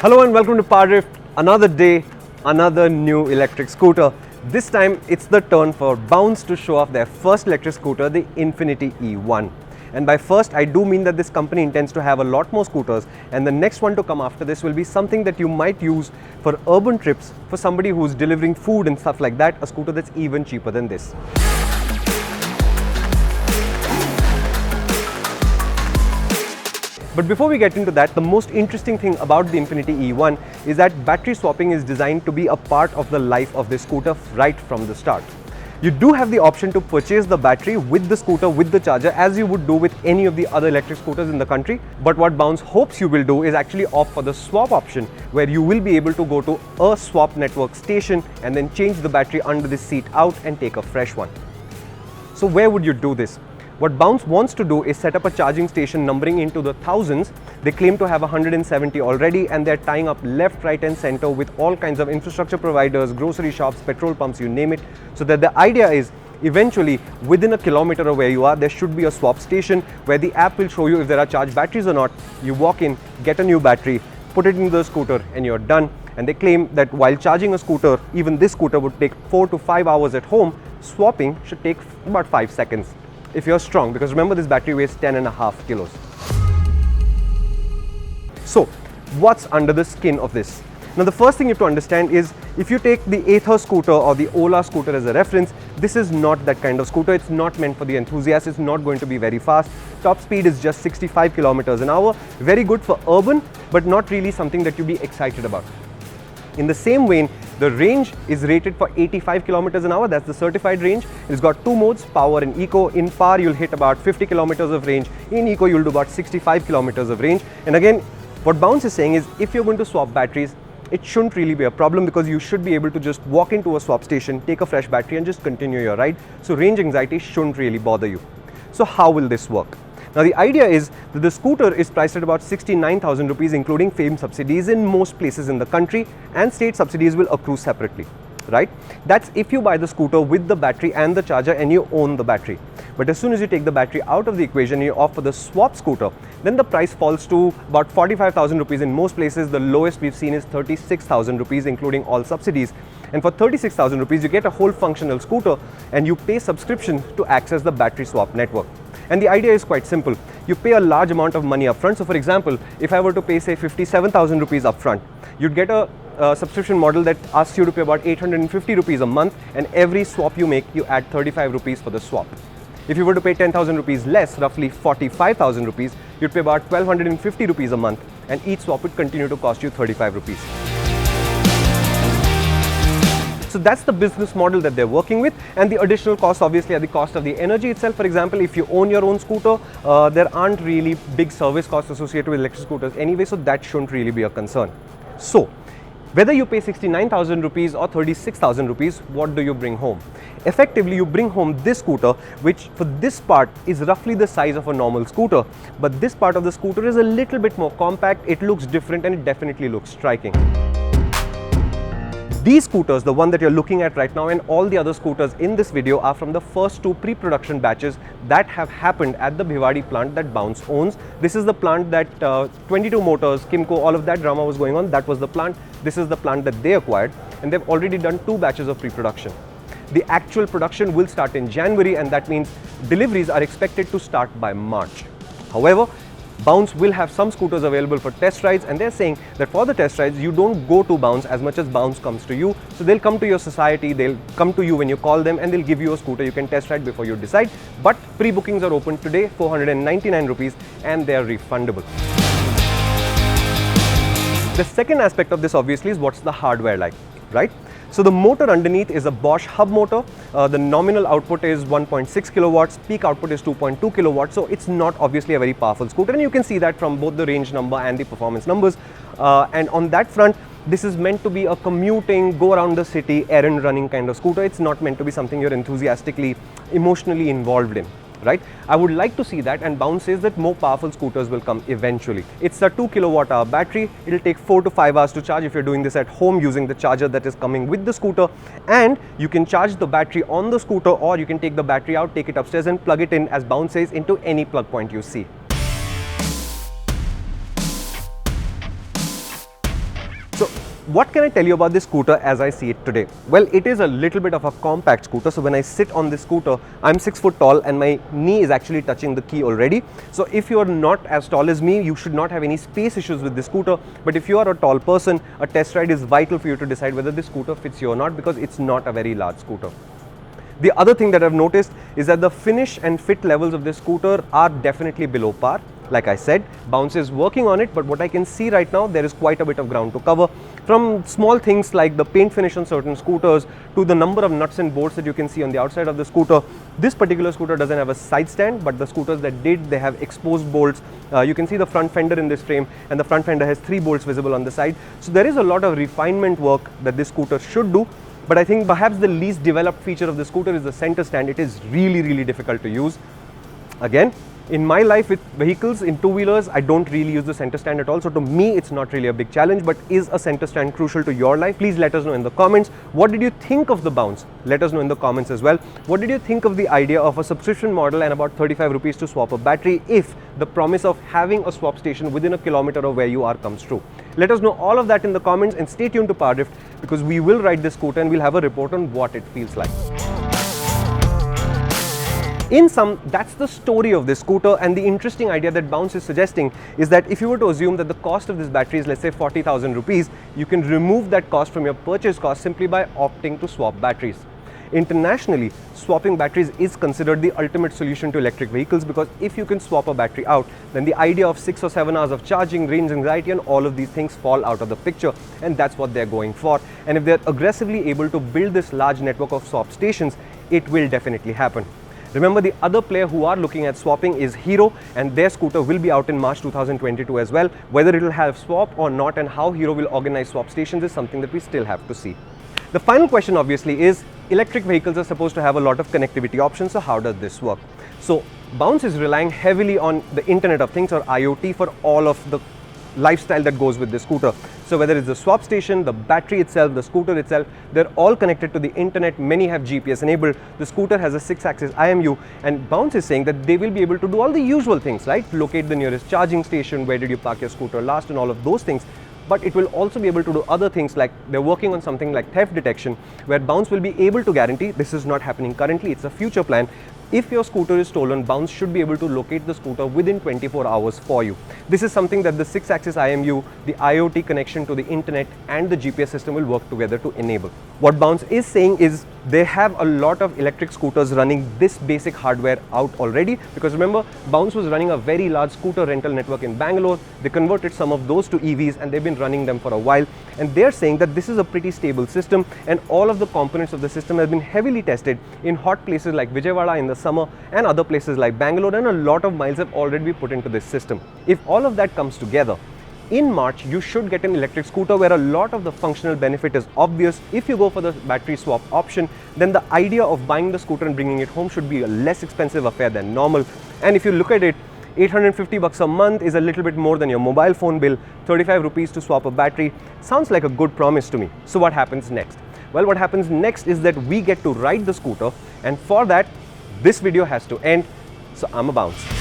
Hello and welcome to PowerDrift. Another day, another new electric scooter. This time it's the turn for Bounce to show off their first electric scooter, the Infinity E1. And by first, I do mean that this company intends to have a lot more scooters, and the next one to come after this will be something that you might use for urban trips, for somebody who's delivering food and stuff like that, a scooter that's even cheaper than this. But before we get into that, the most interesting thing about the Infinity E1 is that battery swapping is designed to be a part of the life of this scooter right from the start. You do have the option to purchase the battery with the scooter, with the charger, as you would do with any of the other electric scooters in the country. But what Bounce hopes you will do is actually opt for the swap option, where you will be able to go to a swap network station and then change the battery under the seat out and take a fresh one. So where would you do this? What Bounce wants to do is set up a charging station numbering into the thousands. They claim to have 170 already, and they're tying up left, right and center with all kinds of infrastructure providers, grocery shops, petrol pumps, you name it. So that the idea is eventually within a kilometer of where you are, there should be a swap station where the app will show you if there are charged batteries or not. You walk in, get a new battery, put it into the scooter and you're done. And they claim that while charging a scooter, even this scooter would take 4 to 5 hours at home, swapping should take about 5 seconds. If you're strong, because remember this battery weighs 10.5 kilos. So what's under the skin of this? Now the first thing you have to understand is, if you take the Ather scooter or the Ola scooter as a reference, this is not that kind of scooter. It's not meant for the enthusiast. It's not going to be very fast. Top speed is just 65 kilometers an hour. Very good for urban, but not really something that you'd be excited about. In the same vein, the range is rated for 85 kilometers an hour. That's the certified range. It's got two modes, power and eco. In power, you'll hit about 50 kilometers of range. In eco, you'll do about 65 kilometers of range. And again, what Bounce is saying is, if you're going to swap batteries, it shouldn't really be a problem, because you should be able to just walk into a swap station, take a fresh battery and just continue your ride. So range anxiety shouldn't really bother you. So how will this work? Now the idea is that the scooter is priced at about 69,000 rupees, including FAME subsidies in most places in the country, and state subsidies will accrue separately, right? That's if you buy the scooter with the battery and the charger and you own the battery. But as soon as you take the battery out of the equation and you opt for the swap scooter, then the price falls to about 45,000 rupees in most places. The lowest we've seen is 36,000 rupees, including all subsidies. And for 36,000 rupees, you get a whole functional scooter and you pay subscription to access the battery swap network. And the idea is quite simple. You pay a large amount of money upfront. So for example, if I were to pay say 57,000 rupees upfront, you'd get a subscription model that asks you to pay about 850 rupees a month, and every swap you make, you add 35 rupees for the swap. If you were to pay 10,000 rupees less, roughly 45,000 rupees, you'd pay about 1,250 rupees a month, and each swap would continue to cost you 35 rupees. So that's the business model that they're working with, and the additional costs obviously are the cost of the energy itself. For example, if you own your own scooter, there aren't really big service costs associated with electric scooters anyway, so that shouldn't really be a concern. So whether you pay 69,000 rupees or 36,000 rupees, what do you bring home? Effectively, you bring home this scooter, which for this part is roughly the size of a normal scooter, but this part of the scooter is a little bit more compact, it looks different, and it definitely looks striking. These scooters, the one that you're looking at right now and all the other scooters in this video, are from the first two pre-production batches that have happened at the Bhiwadi plant that Bounce owns. This is the plant that 22 Motors, Kimco, all of that drama was going on. That was the plant. This is the plant that they acquired, and they've already done 2 batches of pre-production. The actual production will start in January, and that means deliveries are expected to start by March. However, Bounce will have some scooters available for test rides, and they're saying that for the test rides, you don't go to Bounce as much as Bounce comes to you. So they'll come to your society, they'll come to you when you call them, and they'll give you a scooter you can test ride before you decide. But pre-bookings are open today, 499 rupees, and they're refundable. The second aspect of this obviously is what's the hardware like, right? So the motor underneath is a Bosch hub motor. The nominal output is 1.6 kilowatts, peak output is 2.2 kilowatts. So it's not obviously a very powerful scooter, and you can see that from both the range number and the performance numbers. And on that front, this is meant to be a commuting, go around the city, errand running kind of scooter. It's not meant to be something you're enthusiastically, emotionally involved in. Right? I would like to see that, and Bounce says that more powerful scooters will come eventually. It's a 2 kilowatt hour battery. It'll take 4 to 5 hours to charge if you're doing this at home using the charger that is coming with the scooter, and you can charge the battery on the scooter, or you can take the battery out, take it upstairs and plug it in, as Bounce says, into any plug point you see. What can I tell you about this scooter as I see it today? Well, it is a little bit of a compact scooter. So when I sit on this scooter, I'm 6 foot tall and my knee is actually touching the key already. So if you're not as tall as me, you should not have any space issues with this scooter. But if you are a tall person, a test ride is vital for you to decide whether this scooter fits you or not, because it's not a very large scooter. The other thing that I've noticed is that the finish and fit levels of this scooter are definitely below par. Like I said, Bounce is working on it, but what I can see right now, there is quite a bit of ground to cover. From small things like the paint finish on certain scooters to the number of nuts and bolts that you can see on the outside of the scooter. This particular scooter doesn't have a side stand, but the scooters that did, they have exposed bolts. You can see the front fender in this frame, and the front fender has 3 bolts visible on the side. So there is a lot of refinement work that this scooter should do. But I think perhaps the least developed feature of the scooter is the center stand. It is really difficult to use. Again, in my life with vehicles, in two-wheelers, I don't really use the center stand at all. So to me, it's not really a big challenge, but is a center stand crucial to your life? Please let us know in the comments. What did you think of the Bounce? Let us know in the comments as well. What did you think of the idea of a subscription model and about 35 rupees to swap a battery if the promise of having a swap station within a kilometer of where you are comes true? Let us know all of that in the comments, and stay tuned to PowerDrift, because we will ride this scooter and we'll have a report on what it feels like. In sum, that's the story of this scooter, and the interesting idea that Bounce is suggesting is that if you were to assume that the cost of this battery is, let's say, 40,000 rupees, you can remove that cost from your purchase cost simply by opting to swap batteries. Internationally, swapping batteries is considered the ultimate solution to electric vehicles, because if you can swap a battery out, then the idea of 6 or 7 hours of charging, range anxiety, and all of these things fall out of the picture, and that's what they're going for. And if they're aggressively able to build this large network of swap stations, it will definitely happen. Remember, the other player who are looking at swapping is Hero, and their scooter will be out in March 2022 as well. Whether it will have swap or not, and how Hero will organize swap stations, is something that we still have to see. The final question obviously is, electric vehicles are supposed to have a lot of connectivity options, so how does this work? So Bounce is relying heavily on the Internet of Things, or IoT, for all of the lifestyle that goes with the scooter. So whether it's the swap station, the battery itself, the scooter itself, they're all connected to the internet. Many have GPS enabled. The scooter has a 6-axis IMU, and Bounce is saying that they will be able to do all the usual things, right? Locate the nearest charging station, where did you park your scooter last, and all of those things. But it will also be able to do other things, like they're working on something like theft detection, where Bounce will be able to guarantee, this is not happening currently, it's a future plan, if your scooter is stolen, Bounce should be able to locate the scooter within 24 hours for you. This is something that the 6-axis IMU, the IoT connection to the internet, and the GPS system will work together to enable. What Bounce is saying is they have a lot of electric scooters running this basic hardware out already, because remember, Bounce was running a very large scooter rental network in Bangalore. They converted some of those to EVs, and they've been running them for a while, and they're saying that this is a pretty stable system, and all of the components of the system have been heavily tested in hot places like Vijayawada in the summer, and other places like Bangalore, and a lot of miles have already been put into this system. If all of that comes together, in March you should get an electric scooter where a lot of the functional benefit is obvious. If you go for the battery swap option, then the idea of buying the scooter and bringing it home should be a less expensive affair than normal. And if you look at it, 850 bucks a month is a little bit more than your mobile phone bill. 35 rupees to swap a battery sounds like a good promise to me. So what happens next? Well, what happens next is that we get to ride the scooter, and for that, this video has to end. So I'm a Bounce.